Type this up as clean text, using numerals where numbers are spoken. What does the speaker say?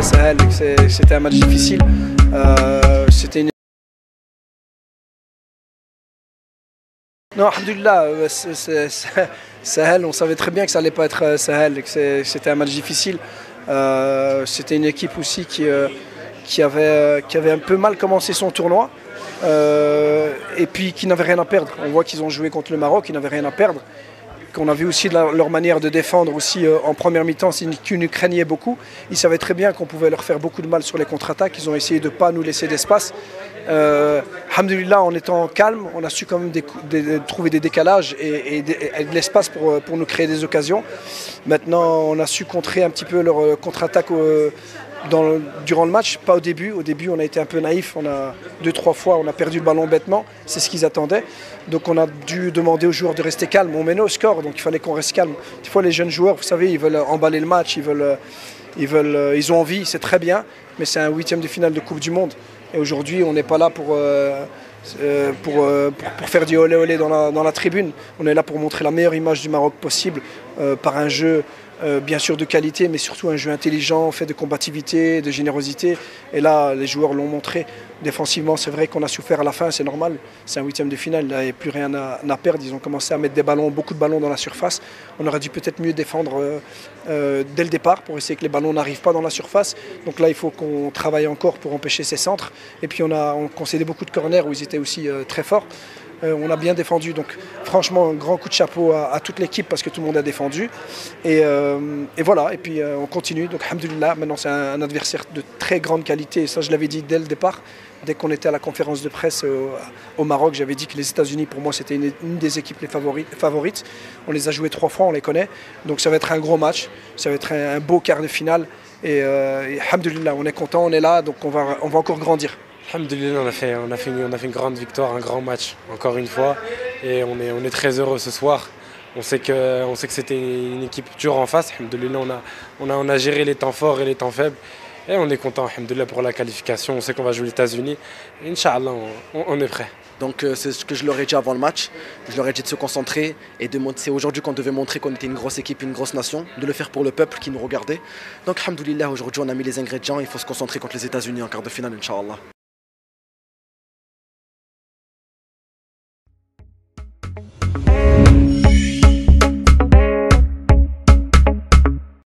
Sahel, que c'était un match difficile. C'était une... Non, alhamdoulilah, Sahel, on savait très bien que ça allait pas être Sahel, que c'était un match difficile. C'était une équipe aussi qui avait un peu mal commencé son tournoi et puis qui n'avait rien à perdre. On voit qu'ils ont joué contre le Maroc, ils n'avaient rien à perdre. Qu'on a vu aussi leur manière de défendre aussi en première mi-temps, c'est qu'ils nous craignaient beaucoup. Ils savaient très bien qu'on pouvait leur faire beaucoup de mal sur les contre-attaques. Ils ont essayé de ne pas nous laisser d'espace. Alhamdoulilah, en étant calme, on a su quand même trouver des décalages et de l'espace pour nous créer des occasions. Maintenant, on a su contrer un petit peu leur contre-attaque durant le match, pas au début. Au début, on a été un peu naïf. On a 2-3 fois, on a perdu le ballon bêtement. C'est ce qu'ils attendaient. Donc, on a dû demander aux joueurs de rester calmes. On menait au score, donc il fallait qu'on reste calme. Des fois, les jeunes joueurs, vous savez, ils veulent emballer le match, ils ont envie, c'est très bien. Mais c'est un 8e de finale de Coupe du Monde. Et aujourd'hui, on n'est pas là pour faire du olé olé dans la tribune. On est là pour montrer la meilleure image du Maroc possible par un jeu bien sûr de qualité, mais surtout un jeu intelligent, fait de combativité, de générosité. Et là, les joueurs l'ont montré. Défensivement, c'est vrai qu'on a souffert à la fin, c'est normal. C'est un 8e de finale, il n'y avait plus rien à perdre. Ils ont commencé à mettre beaucoup de ballons dans la surface. On aurait dû peut-être mieux défendre dès le départ pour essayer que les ballons n'arrivent pas dans la surface. Donc là, il faut qu'on travaille encore pour empêcher ces centres. Et puis on concédait beaucoup de corners où ils étaient aussi très forts. On a bien défendu, donc franchement un grand coup de chapeau à toute l'équipe parce que tout le monde a défendu et voilà, et puis on continue, donc alhamdoulilah, maintenant c'est un adversaire de très grande qualité et ça je l'avais dit dès le départ, dès qu'on était à la conférence de presse au Maroc, j'avais dit que les États-Unis pour moi c'était une des équipes les favorites, on les a joués 3 fois, on les connaît, donc ça va être un gros match, ça va être un beau quart de finale et alhamdoulilah, on est content, on est là, donc on va encore grandir. Alhamdoulilah, on a fait une grande victoire, un grand match, encore une fois. Et on est très heureux ce soir. On sait que c'était une équipe dure en face. Alhamdoulilah, on a géré les temps forts et les temps faibles. Et on est content, alhamdoulilah, pour la qualification. On sait qu'on va jouer les États-Unis. Inch'Allah, on est prêt. Donc c'est ce que je leur ai dit avant le match. Je leur ai dit de se concentrer et c'est aujourd'hui qu'on devait montrer qu'on était une grosse équipe, une grosse nation, de le faire pour le peuple qui nous regardait. Donc alhamdoulilah, aujourd'hui on a mis les ingrédients, il faut se concentrer contre les États-Unis en quart de finale, Inch'Allah.